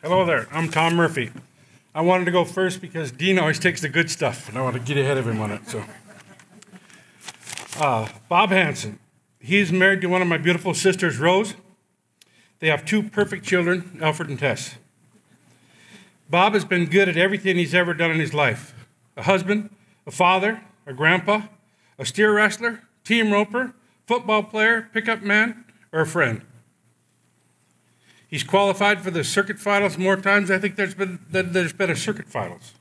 Hello there, I'm Tom Murphy. I wanted to go first because Dean always takes the good stuff, and I want to get ahead of him on it. So, Bob Hansen. He's married to one of my beautiful sisters, Rose. They have two perfect children, Alfred and Tess. Bob has been good at everything he's ever done in his life. A husband, a father, a grandpa, a steer wrestler, team roper, football player, pickup man, or a friend. He's qualified for the circuit finals more times I think there's been a circuit finals.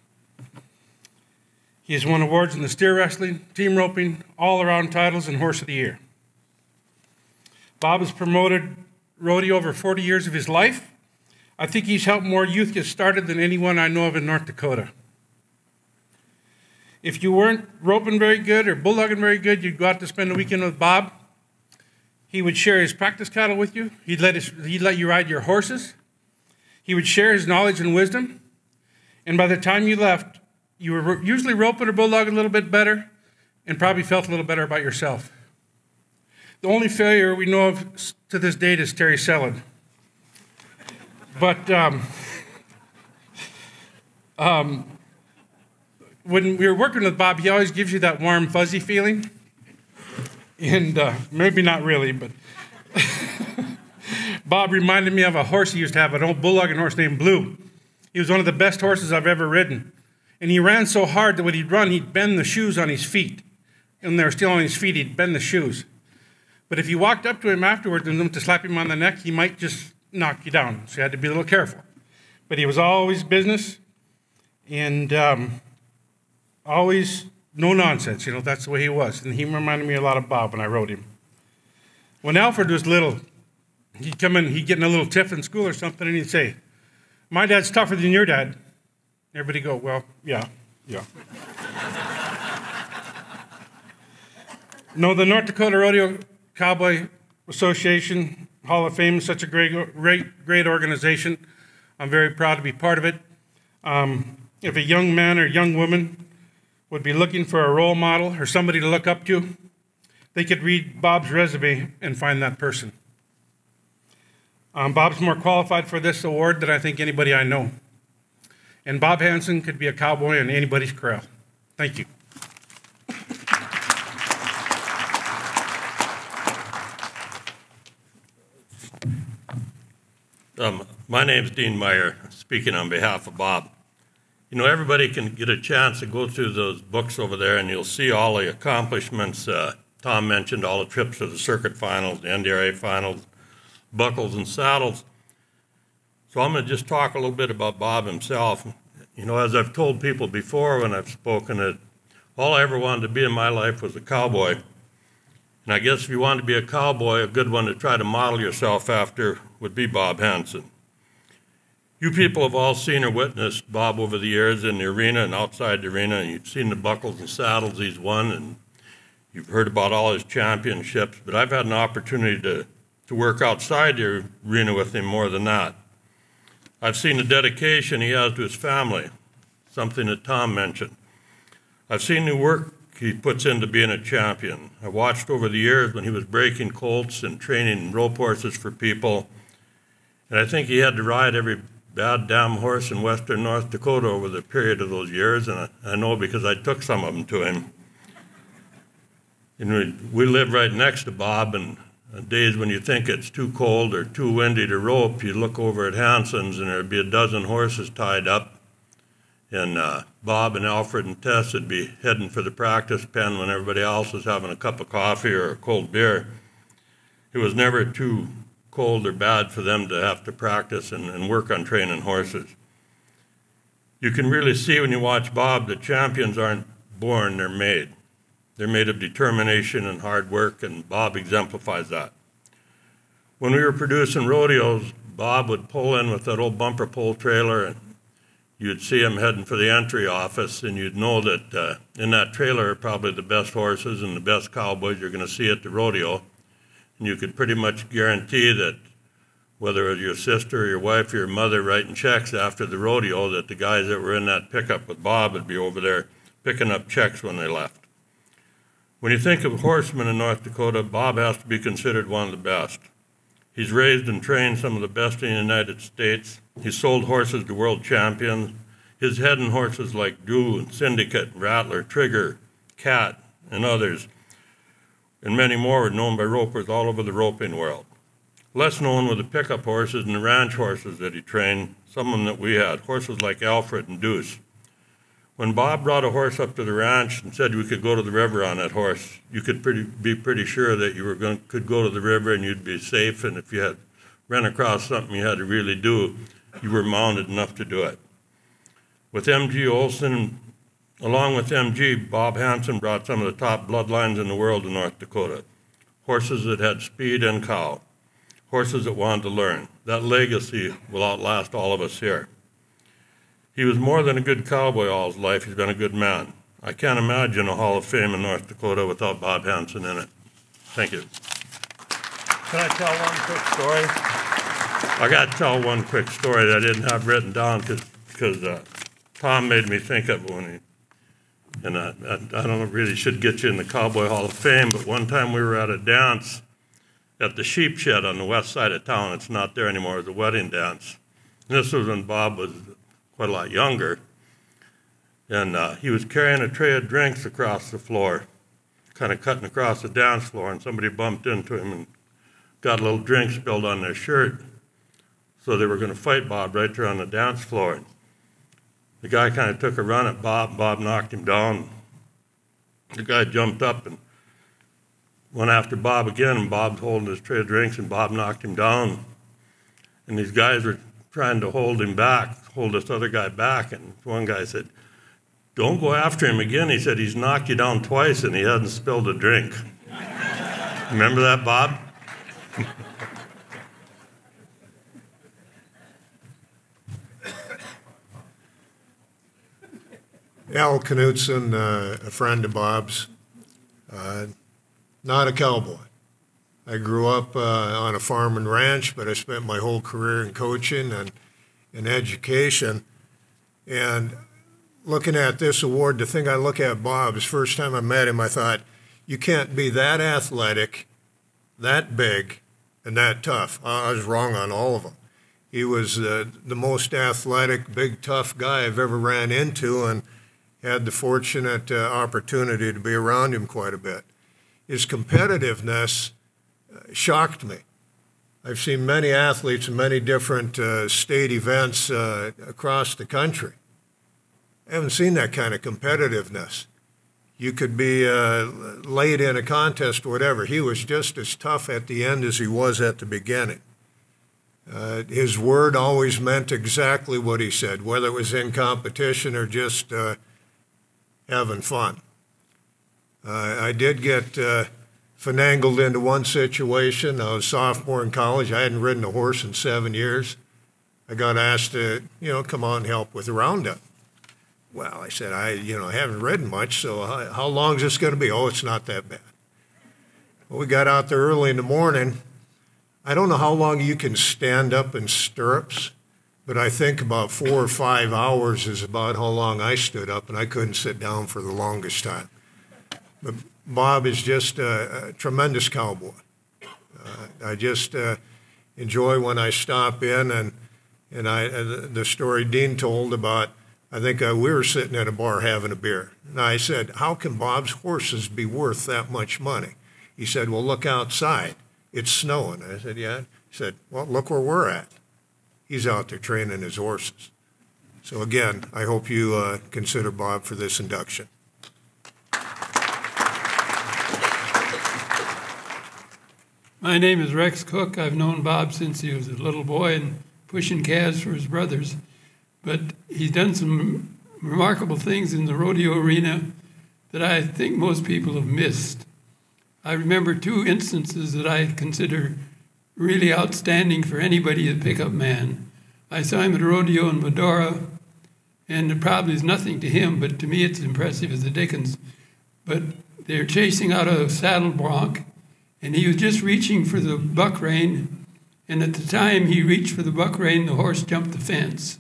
He has won awards in the steer wrestling, team roping, all-around titles, and horse of the year. Bob has promoted rodeo over 40 years of his life. I think he's helped more youth get started than anyone I know of in North Dakota. If you weren't roping very good or bulldogging very good, you'd go out to spend the weekend with Bob. He would share his practice cattle with you. He'd let you ride your horses. He would share his knowledge and wisdom. And by the time you left, you were usually roping or bulldogging a little bit better and probably felt a little better about yourself. The only failure we know of to this date is Terry Sellin. But when we were working with Bob, he always gives you that warm, fuzzy feeling. And maybe not really, but Bob reminded me of a horse he used to have, an old bulldogging horse named Blue. He was one of the best horses I've ever ridden. And he ran so hard that when he'd run, he'd bend the shoes on his feet. And they were still on his feet, he'd bend the shoes. But if you walked up to him afterwards and went to slap him on the neck, he might just knock you down. So you had to be a little careful. But he was always business and always no nonsense. You know, that's the way he was. And he reminded me a lot of Bob when I rode him. When Alfred was little, he'd come in, he'd get in a little tiff in school or something, and he'd say, "My dad's tougher than your dad." Everybody go, "Well, yeah." No, the North Dakota Rodeo Cowboy Association Hall of Fame is such a great organization. I'm very proud to be part of it. If a young man or young woman would be looking for a role model or somebody to look up to, they could read Bob's resume and find that person. Bob's more qualified for this award than I think anybody I know. And Bob Hansen could be a cowboy in anybody's corral. Thank you. My name's Dean Meyer, speaking on behalf of Bob. You know, everybody can get a chance to go through those books over there, and you'll see all the accomplishments. Tom mentioned all the trips to the circuit finals, the NDRA finals, buckles and saddles. So I'm going to just talk a little bit about Bob himself. You know, as I've told people before when I've spoken, that all I ever wanted to be in my life was a cowboy. And I guess if you wanted to be a cowboy, a good one to try to model yourself after would be Bob Hansen. You people have all seen or witnessed Bob over the years in the arena and outside the arena, and you've seen the buckles and saddles he's won, and you've heard about all his championships, but I've had an opportunity to work outside the arena with him more than that. I've seen the dedication he has to his family, something that Tom mentioned. I've seen the work he puts into being a champion. I watched over the years when he was breaking colts and training rope horses for people, and I think he had to ride every bad damn horse in western North Dakota over the period of those years, and I know because I took some of them to him. And we live right next to Bob, and on days when you think it's too cold or too windy to rope, you look over at Hansen's and there'd be a dozen horses tied up, and Bob and Alfred and Tess would be heading for the practice pen when everybody else was having a cup of coffee or a cold beer. It was never too cold or bad for them to have to practice and work on training horses. You can really see when you watch Bob that champions aren't born, they're made. They're made of determination and hard work, and Bob exemplifies that. When we were producing rodeos, Bob would pull in with that old bumper pole trailer, and you'd see him heading for the entry office, and you'd know that in that trailer are probably the best horses and the best cowboys you're going to see at the rodeo. And you could pretty much guarantee that whether it was your sister or your wife or your mother writing checks after the rodeo, that the guys that were in that pickup with Bob would be over there picking up checks when they left. When you think of horsemen in North Dakota, Bob has to be considered one of the best. He's raised and trained some of the best in the United States. He's sold horses to world champions. His head in horses like Drew and Syndicate, Rattler, Trigger, Cat, and others, and many more are known by ropers all over the roping world. Less known were the pickup horses and the ranch horses that he trained, some of them that we had, horses like Alfred and Deuce. When Bob brought a horse up to the ranch and said we could go to the river on that horse, you could be pretty sure that you could go to the river and you'd be safe, and if you had ran across something you had to really do, you were mounted enough to do it. With M.G. Olson, along with M.G., Bob Hansen brought some of the top bloodlines in the world to North Dakota. Horses that had speed and cow. Horses that wanted to learn. That legacy will outlast all of us here. He was more than a good cowboy all his life. He's been a good man. I can't imagine a Hall of Fame in North Dakota without Bob Hansen in it. Thank you. Can I tell one quick story? I got to tell one quick story that I didn't have written down because Tom made me think of it when he, and I don't know, really should get you in the Cowboy Hall of Fame, but one time we were at a dance at the sheep shed on the west side of town. It's not there anymore. It was a wedding dance. And this was when Bob was quite a lot younger. And he was carrying a tray of drinks across the floor, kind of cutting across the dance floor, and somebody bumped into him and got a little drink spilled on their shirt. So they were going to fight Bob right there on the dance floor. The guy kind of took a run at Bob. Bob knocked him down. The guy jumped up and went after Bob again, and Bob's holding his tray of drinks, and Bob knocked him down. And these guys were trying to hold him back, hold this other guy back, and one guy said, "Don't go after him again." He said, "He's knocked you down twice and he hasn't spilled a drink." Remember that, Bob? Al Knutson, a friend of Bob's, not a cowboy. I grew up on a farm and ranch, but I spent my whole career in coaching and in education. And looking at this award, the thing I look at Bob's, first time I met him, I thought, you can't be that athletic, that big, and that tough. I was wrong on all of them. He was the most athletic, big, tough guy I've ever ran into, and had the fortunate opportunity to be around him quite a bit. His competitiveness shocked me. I've seen many athletes in many different state events across the country. I haven't seen that kind of competitiveness. You could be late in a contest or whatever. He was just as tough at the end as he was at the beginning. His word always meant exactly what he said, whether it was in competition or just having fun. I did get finagled into one situation. I was a sophomore in college. I hadn't ridden a horse in 7 years. I got asked to, come on and help with the roundup. Well, I said, I haven't ridden much, so how long is this going to be? Oh, it's not that bad. Well, we got out there early in the morning. I don't know how long you can stand up in stirrups, but I think about 4 or 5 hours is about how long I stood up, and I couldn't sit down for the longest time. But Bob is just a tremendous cowboy. I just enjoy when I stop in, and the story Dean told about, I think we were sitting at a bar having a beer. And I said, how can Bob's horses be worth that much money? He said, well, look outside. It's snowing. I said, yeah. He said, well, look where we're at. He's out there training his horses. So again, I hope you consider Bob for this induction. My name is Rex Cook. I've known Bob since he was a little boy and pushing calves for his brothers. But he's done some remarkable things in the rodeo arena that I think most people have missed. I remember 2 instances that I consider really outstanding for anybody a pickup man. I saw him at a rodeo in Medora, and it probably is nothing to him, but to me it's impressive as the Dickens. But they're chasing out a saddle bronc, and he was just reaching for the buck rein, and at the time he reached for the buck rein, the horse jumped the fence.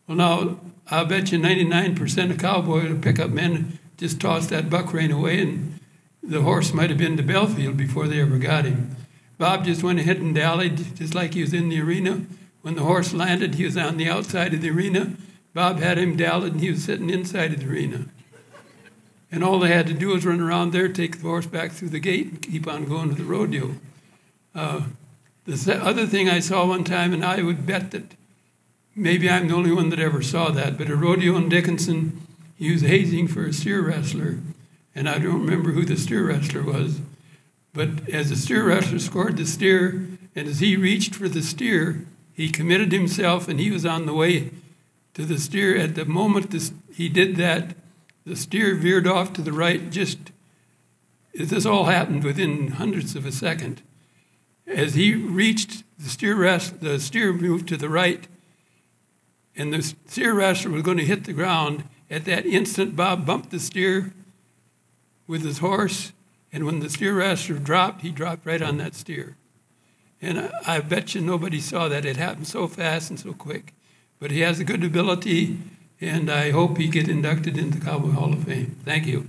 Well, now, I'll bet you 99% of cowboy or pickup men just tossed that buck rein away, and the horse might have been to Belfield before they ever got him. Bob just went ahead and dallied, just like he was in the arena. When the horse landed, he was on the outside of the arena. Bob had him dallied, and he was sitting inside of the arena. And all they had to do was run around there, take the horse back through the gate, and keep on going to the rodeo. The other thing I saw one time, and I would bet that maybe I'm the only one that ever saw that, but a rodeo in Dickinson, he was hazing for a steer wrestler, and I don't remember who the steer wrestler was. But as the steer wrestler scored the steer, and as he reached for the steer, he committed himself, and he was on the way to the steer. At the moment he did that, the steer veered off to the right. This all happened within hundredths of a second. As he reached the steer moved to the right, and the steer wrestler was going to hit the ground. At that instant, Bob bumped the steer with his horse, and when the steer wrestler dropped, he dropped right on that steer. And I bet you nobody saw that. It happened so fast and so quick. But he has a good ability, and I hope he gets inducted into the Cowboy Hall of Fame. Thank you.